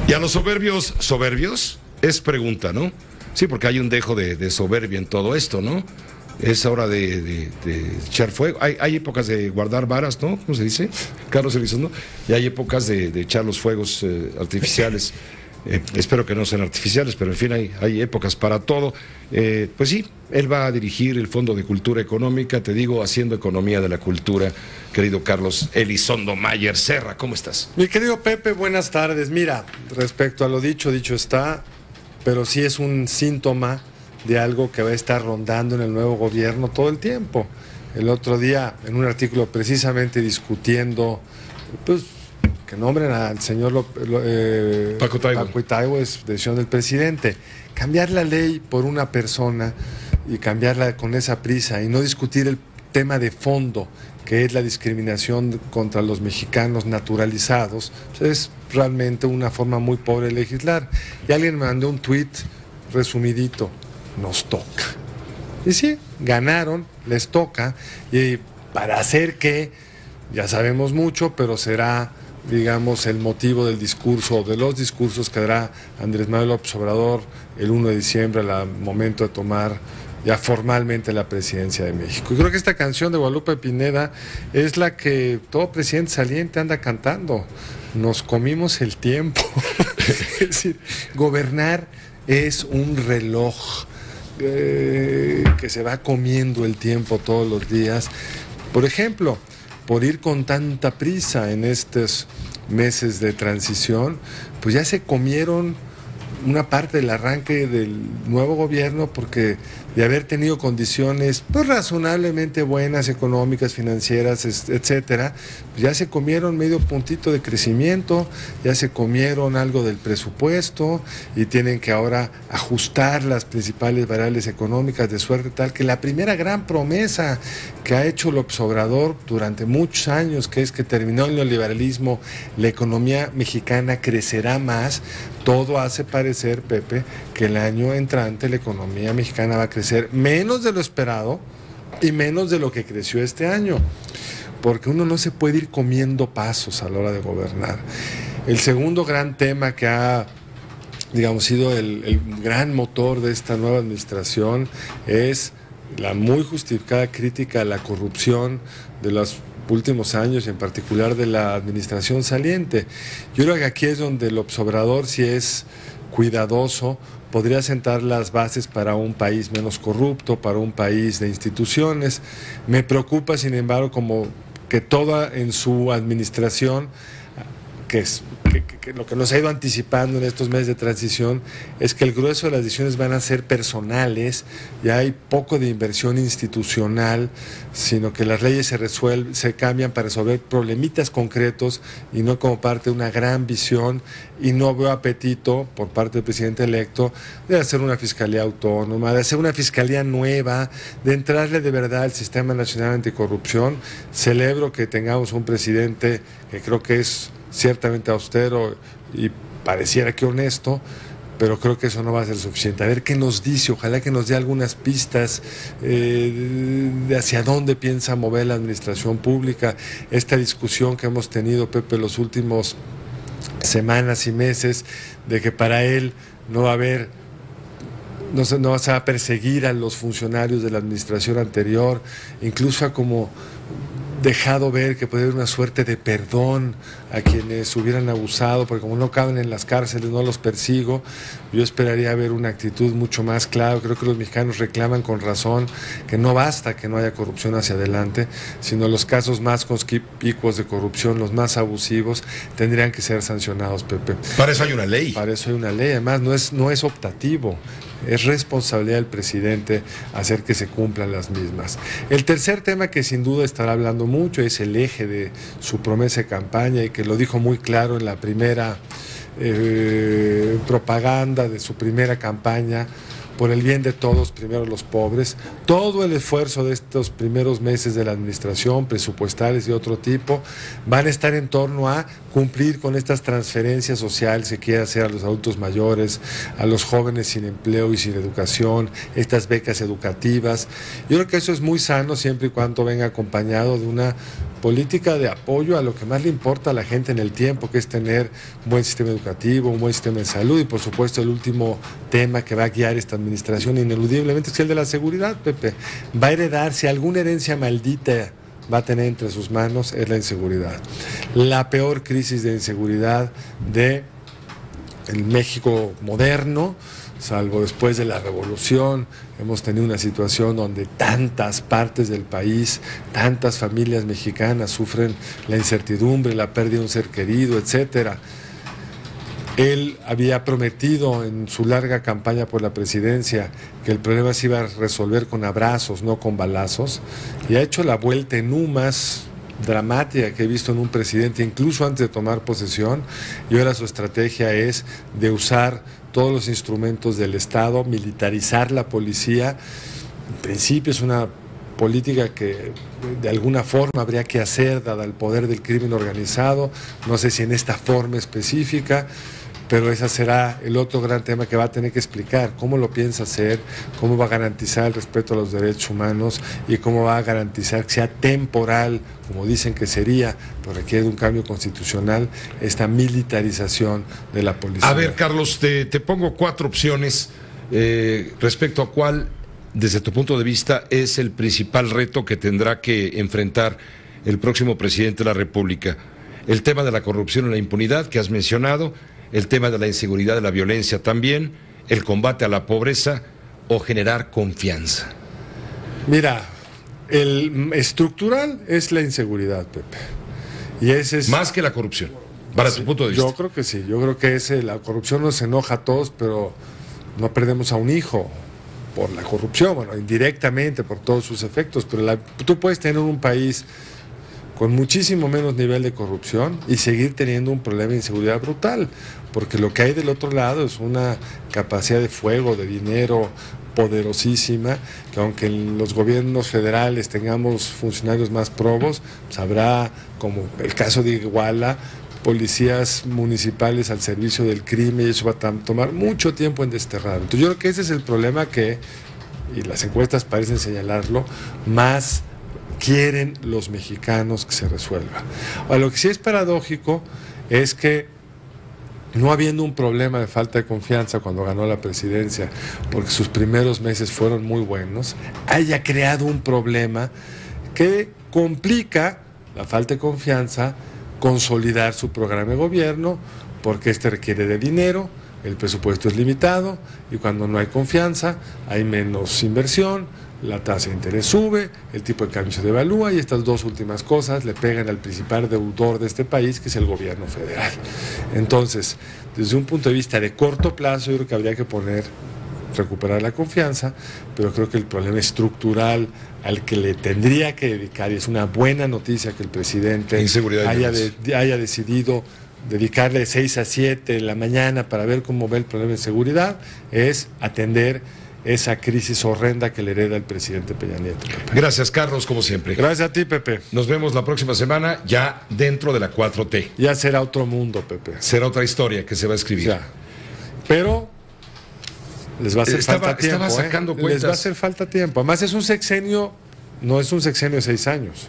Y a los soberbios, es pregunta, ¿no? Sí, porque hay un dejo de soberbia en todo esto, ¿no? Es hora de echar fuego. Hay épocas de guardar varas, ¿no? ¿Cómo se dice? Carlos Elizondo. Y hay épocas de echar los fuegos artificiales. Espero que no sean artificiales, pero en fin, hay épocas para todo. Pues sí, él va a dirigir el Fondo de Cultura Económica, te digo, haciendo economía de la cultura. Querido Carlos Elizondo Mayer Serra, ¿cómo estás? Mi querido Pepe, buenas tardes. Mira, respecto a lo dicho está, pero sí es un síntoma de algo que va a estar rondando en el nuevo gobierno todo el tiempo. El otro día, en un artículo precisamente discutiendo, pues, que nombren al señor Paco Taibo, es decisión del presidente. Cambiar la ley por una persona y cambiarla con esa prisa y no discutir el tema de fondo, que es la discriminación contra los mexicanos naturalizados, pues es realmente una forma muy pobre de legislar. Y alguien me mandó un tuit resumidito: nos toca. Y sí, ganaron, les toca, y para hacer que, ya sabemos mucho, pero será, digamos, el motivo del discurso, de los discursos que dará Andrés Manuel López Obrador el 1 de diciembre, al momento de tomar ya formalmente la presidencia de México. Y creo que esta canción de Guadalupe Pineda es la que todo presidente saliente anda cantando. Nos comimos el tiempo. Es decir, gobernar es un reloj que se va comiendo el tiempo todos los días. Por ejemplo, por ir con tanta prisa en estos meses de transición, pues ya se comieron una parte del arranque del nuevo gobierno, porque de haber tenido condiciones pues razonablemente buenas, económicas, financieras, etcétera, pues ya se comieron medio puntito de crecimiento, ya se comieron algo del presupuesto y tienen que ahora ajustar las principales variables económicas, de suerte tal que la primera gran promesa que ha hecho López Obrador durante muchos años, que es que terminó el neoliberalismo, la economía mexicana crecerá más, todo hace parecer, Pepe, que el año entrante la economía mexicana va a crecer menos de lo esperado y menos de lo que creció este año, porque uno no se puede ir comiendo pasos a la hora de gobernar. El segundo gran tema que ha, digamos, sido el gran motor de esta nueva administración es la muy justificada crítica a la corrupción de los últimos años y en particular de la administración saliente. Yo creo que aquí es donde el Obrador, si es cuidadoso, podría sentar las bases para un país menos corrupto, para un país de instituciones. Me preocupa, sin embargo, como que toda en su administración, que lo que nos ha ido anticipando en estos meses de transición es que el grueso de las decisiones van a ser personales, ya hay poco de inversión institucional, sino que las leyes se cambian para resolver problemitas concretos y no como parte de una gran visión, y no veo apetito por parte del presidente electo de hacer una fiscalía autónoma, de hacer una fiscalía nueva, de entrarle de verdad al Sistema Nacional Anticorrupción. Celebro que tengamos un presidente que creo que es ciertamente austero y pareciera que honesto, pero creo que eso no va a ser suficiente. A ver qué nos dice, ojalá que nos dé algunas pistas de hacia dónde piensa mover la administración pública. Esta discusión que hemos tenido, Pepe, los últimos semanas y meses, de que para él no va a haber, no se va a perseguir a los funcionarios de la administración anterior, incluso a como dejado ver que puede haber una suerte de perdón a quienes hubieran abusado, porque como no caben en las cárceles, no los persigo. Yo esperaría ver una actitud mucho más clara. Creo que los mexicanos reclaman con razón que no basta que no haya corrupción hacia adelante, sino los casos más conspicuos de corrupción, los más abusivos, tendrían que ser sancionados, Pepe. Para eso hay una ley. Para eso hay una ley, además no es optativo. Es responsabilidad del presidente hacer que se cumplan las mismas. El tercer tema que sin duda estará hablando mucho es el eje de su promesa de campaña, y que lo dijo muy claro en la primera propaganda de su primera campaña: por el bien de todos, primero los pobres. Todo el esfuerzo de estos primeros meses de la administración, presupuestales y otro tipo, van a estar en torno a cumplir con estas transferencias sociales que quiere hacer a los adultos mayores, a los jóvenes sin empleo y sin educación, estas becas educativas. Yo creo que eso es muy sano siempre y cuando venga acompañado de una política de apoyo a lo que más le importa a la gente en el tiempo, que es tener un buen sistema educativo, un buen sistema de salud y por supuesto el último tema que va a guiar esta administración ineludiblemente es el de la seguridad, Pepe. Va a heredar, si alguna herencia maldita va a tener entre sus manos, es la inseguridad. La peor crisis de inseguridad de el México moderno, salvo después de la revolución. Hemos tenido una situación donde tantas partes del país, tantas familias mexicanas sufren la incertidumbre, la pérdida de un ser querido, etcétera. Él había prometido en su larga campaña por la presidencia que el problema se iba a resolver con abrazos, no con balazos, y ha hecho la vuelta en U más dramática que he visto en un presidente, incluso antes de tomar posesión, y ahora su estrategia es de usar todos los instrumentos del Estado, militarizar la policía. En principio es una política que de alguna forma habría que hacer, dada el poder del crimen organizado, no sé si en esta forma específica, pero ese será el otro gran tema que va a tener que explicar, cómo lo piensa hacer, cómo va a garantizar el respeto a los derechos humanos y cómo va a garantizar que sea temporal, como dicen que sería, pero requiere de un cambio constitucional, esta militarización de la policía. A ver, Carlos, te pongo 4 opciones respecto a cuál, desde tu punto de vista, es el principal reto que tendrá que enfrentar el próximo presidente de la República. El tema de la corrupción y la impunidad que has mencionado, el tema de la inseguridad, de la violencia también, el combate a la pobreza o generar confianza. Mira, el estructural es la inseguridad, Pepe. Y ese es más que la corrupción, para tu punto de vista. Yo creo que sí, yo creo que la corrupción nos enoja a todos, pero no perdemos a un hijo por la corrupción, bueno, indirectamente por todos sus efectos, pero tú puedes tener un país con muchísimo menos nivel de corrupción y seguir teniendo un problema de inseguridad brutal, porque lo que hay del otro lado es una capacidad de fuego, de dinero poderosísima, que aunque en los gobiernos federales tengamos funcionarios más probos, pues habrá, como el caso de Iguala, policías municipales al servicio del crimen, y eso va a tomar mucho tiempo en desterrar. Entonces yo creo que ese es el problema que, y las encuestas parecen señalarlo, más quieren los mexicanos que se resuelva. Ahora, lo que sí es paradójico es que, no habiendo un problema de falta de confianza cuando ganó la presidencia, porque sus primeros meses fueron muy buenos, haya creado un problema que complica la falta de confianza, consolidar su programa de gobierno, porque este requiere de dinero, el presupuesto es limitado, y cuando no hay confianza, hay menos inversión, la tasa de interés sube, el tipo de cambio se devalúa, y estas dos últimas cosas le pegan al principal deudor de este país, que es el gobierno federal. Entonces, desde un punto de vista de corto plazo, yo creo que habría que recuperar la confianza, pero creo que el problema estructural al que le tendría que dedicar, y es una buena noticia que el presidente haya decidido dedicarle 6 a 7 de la mañana para ver cómo ve el problema de seguridad, es atender esa crisis horrenda que le hereda el presidente Peña Nieto. Pepe. Gracias, Carlos, como siempre. Gracias a ti, Pepe. Nos vemos la próxima semana, ya dentro de la 4T. Ya será otro mundo, Pepe. Será otra historia que se va a escribir. Ya. Pero les va a hacer falta tiempo. Estaba sacando cuentas. Les va a hacer falta tiempo. Además, es un sexenio, no es un sexenio de 6 años.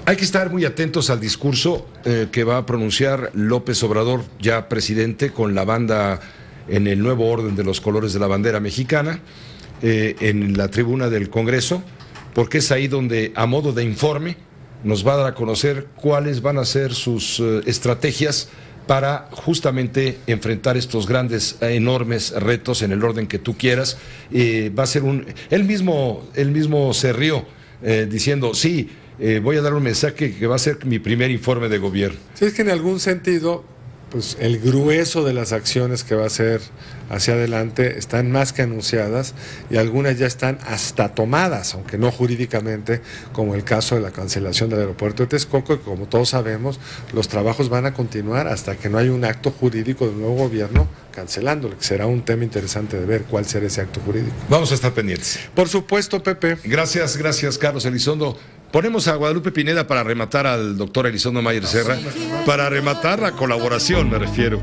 Hay que estar muy atentos al discurso que va a pronunciar López Obrador, ya presidente, con la banda en el nuevo orden de los colores de la bandera mexicana, en la tribuna del Congreso, porque es ahí donde, a modo de informe, nos va a dar a conocer cuáles van a ser sus estrategias para justamente enfrentar estos grandes, enormes retos en el orden que tú quieras. Va a ser él mismo se rió diciendo, sí, voy a dar un mensaje que va a ser mi primer informe de gobierno. Sí, es que en algún sentido, pues el grueso de las acciones que va a hacer hacia adelante están más que anunciadas, y algunas ya están hasta tomadas, aunque no jurídicamente, como el caso de la cancelación del aeropuerto de Texcoco, que como todos sabemos, los trabajos van a continuar hasta que no haya un acto jurídico del nuevo gobierno cancelándolo, que será un tema interesante de ver cuál será ese acto jurídico. Vamos a estar pendientes. Por supuesto, Pepe. Gracias, Carlos Elizondo. Ponemos a Guadalupe Pineda para rematar al doctor Elizondo Mayer Serra, para rematar la colaboración, me refiero.